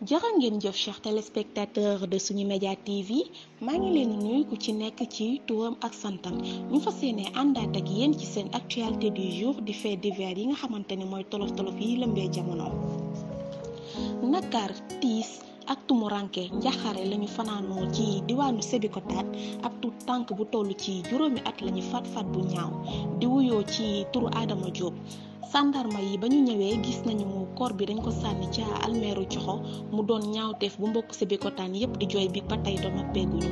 jërë ngeen jëf chers téléspectateurs de suñu média TV maa ngi leen di nuyu ku ci nekk ci turam ak santam ñu fas yéene àndaat ak yéen ci seen actualité du jour di fait divers yi nga xamante ne mooy tolof-tolof yi lëmbee jamono. Nakar tiis ak tumuranke njaxare lañu fanaanoo ci diwaanu Sébikotane ab tuut tànk bu toll ci juróomi at lañu faat bu ñaaw di wuyoo ci turu Adama Diop. Sandarma yi ba ñu ñëwee gis nañu corps bi dañ ko sànni ca almeeru Coxo mu doon ñaawteef bu mbokk Sébikotane yépp di jooy bi ba tey doon noppeeguñu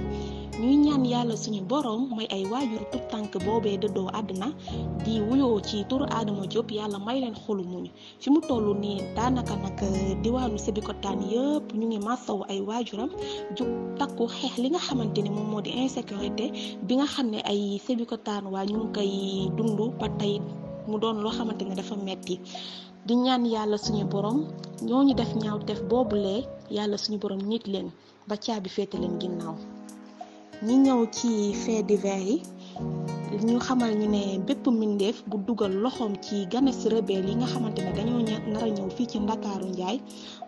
ñuy ñaan yàlla suñu boroom may ay waajuru tut tànk boobee dëddoo àdduna di wuyoo ci turu Adama Diop yàlla may leen xolu muñ fi mu toll nii daanaka nag diwaanu Sébikotane yépp ñu ngi massawu ay waajuram jug takku xeex li nga xamante ni moom moo di insécurité bi nga xam ne ay Sébikotane waa ñu ngi koy dund ba tey mu doon loo xamante ne dafa metti di ñaan yàlla suñu borom ñooñu def ñaawteef boobulee yàlla suñu borom nit leen ba caabi féete leen ginnaaw. ñi ñëw ci fait divers yi ñu xamal ñu ne bépp mbindeef bu dugal loxoom ci ganes rebelle yi nga xamante ne dañoo nar a ñëw fii ci Ndakaaru Njaay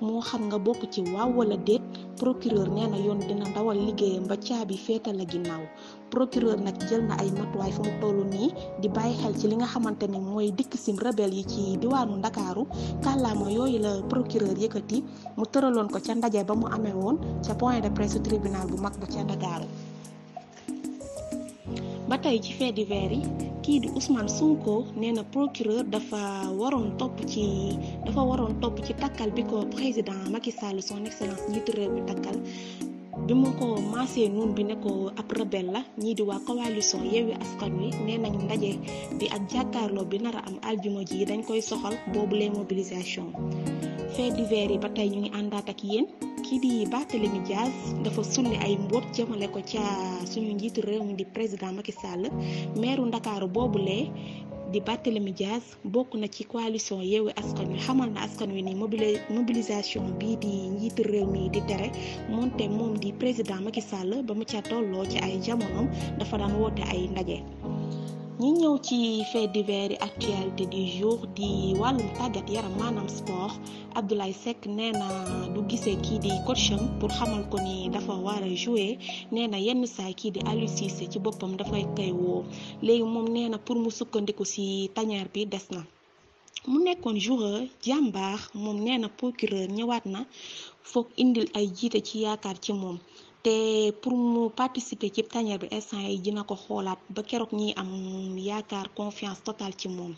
moo xam nga bokk ci waaw wala déet procureur nee na yoon dina ndawal liggéeyam ba caabi féete la ginnaaw. procureur nag jël na ay matuwaay fu mu toll nii di bàyyi xel ci li nga xamante ni mooy dikk sim rebelle yi ci diwaanu Ndakaaru kàllaama yooyu la procureur yëkkati mu tëraloon ko ca ndaje ba mu amee woon ca point de presse tribunal bu mag ba ca Ndakaaru. ba tey ci fait divers yi kii di Ousmane Sonko nee na procureur dafa waroon topp ci takkal bi ko président Macky Sall son excellence njiitu réew mi takkal bi mu ko maasee nuun bi ne ko ab rebelle la ñii di waa coalition Yewwi Askan Wi nee nañu ndaje bi ak jàkkaarloo bi nar a am aljuma ji dañ koy soxal boobu les mobilisation fait divers yi ba tey ñu ngi àndaat ak yéen kii di Barthélémy Dias dafa sulli ay mbóot jëmale ko ca suñu njiitu réew mi di président Macky Sall meeru Ndakaaru boobulee di Barthélémy Dias bokk na ci coalition Yewwi Askan Wi xamal na askan wi ni mobilisation bii di njiitu réew mi di tere moonte moom di président Macky Sall ba mu ca tolloo ci ay jamonoom dafa daan woote ay ndaje. ñi ñëw ci fait divers yi actualité du jour di wàllum tàggat yaram maanaam sport Abdoulaye Seck nee na du gisee kii di coacham pour xamal ko ni dafa war a jouer nee na yenn saa kii di Aliou Cissé ci boppam dafay koy woo léegi moom nee na pour mu sukkandiku ci tanière bi des na. mu nekkoon joueur jàmbaar moom nee na procureur ñëwaat na foog indil ay jiite ci yaakaar ci moom. te pour mu participer ci tanière bi instant yi dina ko xoolaat ba keroog ñi am yaakaar confiance totale ci moom.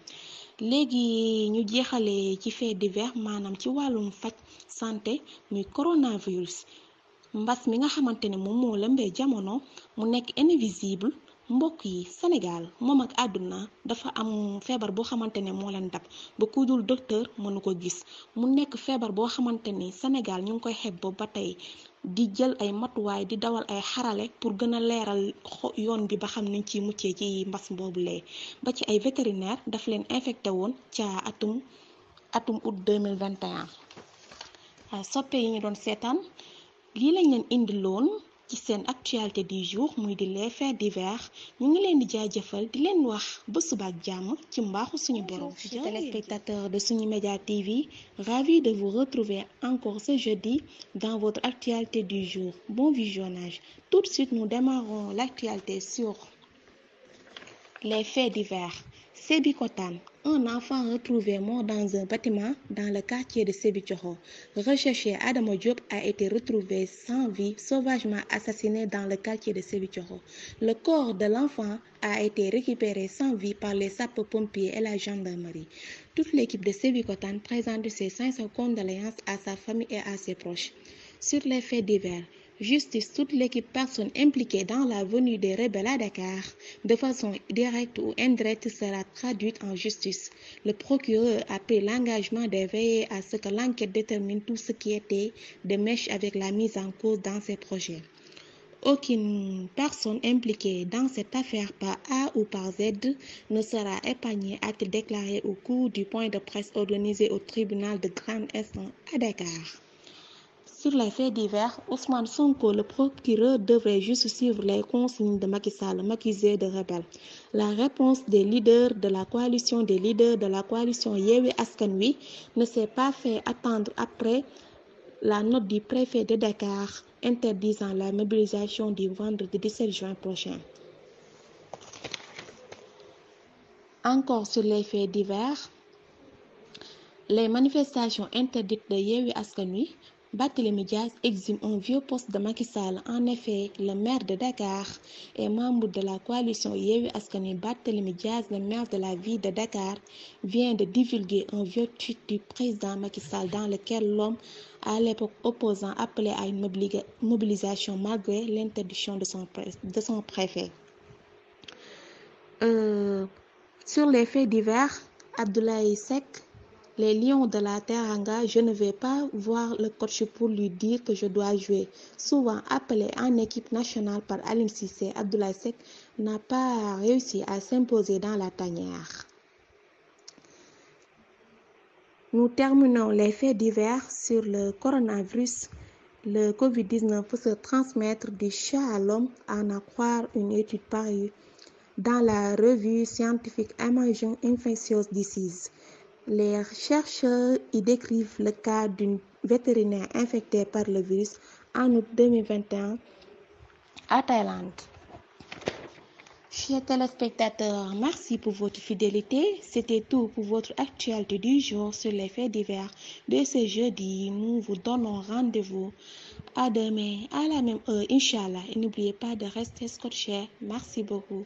léegi ñu jeexalee ci fait divers maanaam ci wàllum faj santé muy coronavirus mbas mi nga xamante ne moom moo lëmbee jamono mu nekk invisible mbokk yi Sénégal moom ak àdduna dafa am feebar boo xamante ne moo leen dab ba ku dul docteur mënu ko gis mu nekk feebar boo xamante ni Sénégal ñu ngi koy xeeb ba tey di jël ay matuwaay di dawal ay xarale pour gën a leeral yoon bi ba xam nañ ci muccee ci mbas boobulee ba ci ay vétérinaire daf leen infecté woon ca atum août 2021. soppe yi ñu doon seetaan lii lañ leen indiloon ci seen actualité du jour muy di les faits divers ñu ngi leen di jaajëfal di leen wax ba suba ak jàmm ci mbaaxu suñu borom. téléspectateurs de suñu média TV, ravi de vous retrouver encore ce jeudi dans votre actualité du jour. Bon visionnage. Tout de suite nous démarrons l'actualité sur les faits divers. Sébikotane, un enfant retrouvé mort dans un bâtiment dans le quartier de Sébi-Coxo. Recherché, Adama Diop a été retrouvé sans vie, sauvagement assassiné dans le quartier de Sébi-Coxo. Le corps de l'enfant a été récupéré sans vie par les sapeurs-pompiers et la gendarmerie. Toute l'équipe de Sébikotane présente ses sincères condoléances à sa famille et à ses proches. Sur les faits divers, justice, toute l'équipe personne impliquée dans la venue des rebelles à Dakar, de façon directe ou indirecte, sera traduite en justice. Le procureur a pris l'engagement de veiller à ce que l'enquête détermine tout ce qui était de mèche avec la mise en cause dans ces projets. Aucune personne impliquée dans cette affaire par A ou par Z ne sera épargnée, a-t-il déclaré au cours du point de presse organisé au tribunal de grande instance à Dakar. Sur les faits divers, Ousmane Sonko, le procureur, devrait juste suivre les consignes de Macky Sall, m'accusé de rebelle. La réponse des leaders de la coalition Yewwi Askan Wi ne s'est pas fait attendre après la note du préfet de Dakar interdisant la mobilisation du vendredi 17 juin prochain. Encore sur les faits divers, les manifestations interdites de Yewwi Askan Wi, Barthélémy Dias exhume un vieux poste de Macky Sall. En effet, le maire de Dakar et membre de la coalition Yewwi Askan Wi, Barthélémy Dias, le maire de la ville de Dakar, vient de divulguer un vieux tweet du président Macky Sall dans lequel l'homme, à l'époque opposant, appelait à une mobilisation malgré l'interdiction de son préfet. Sur les faits divers, Abdoulaye Seck, les Lions de la Teranga, je ne vais pas voir le coach pour lui dire que je dois jouer. Souvent appelé en équipe nationale par Aliou Cissé, Abdoulaye Seck n'a pas réussi à s'imposer dans la tanière. Nous terminons les faits divers sur le coronavirus. Le Covid-19 peut se transmettre du chat à l'homme, à en croire une étude parue dans la revue scientifique Emerging Infectious Diseases. Les chercheurs y décrivent le cas d'une vétérinaire infectée par le virus en août 2021 à Thaïlande. Chers téléspectateurs, merci pour votre fidélité. C'était tout pour votre actualité du jour sur les faits divers de ce jeudi. Nous vous donnons rendez-vous à demain à la même heure, Inch'Allah. Et n'oubliez pas de rester scotché. Merci beaucoup.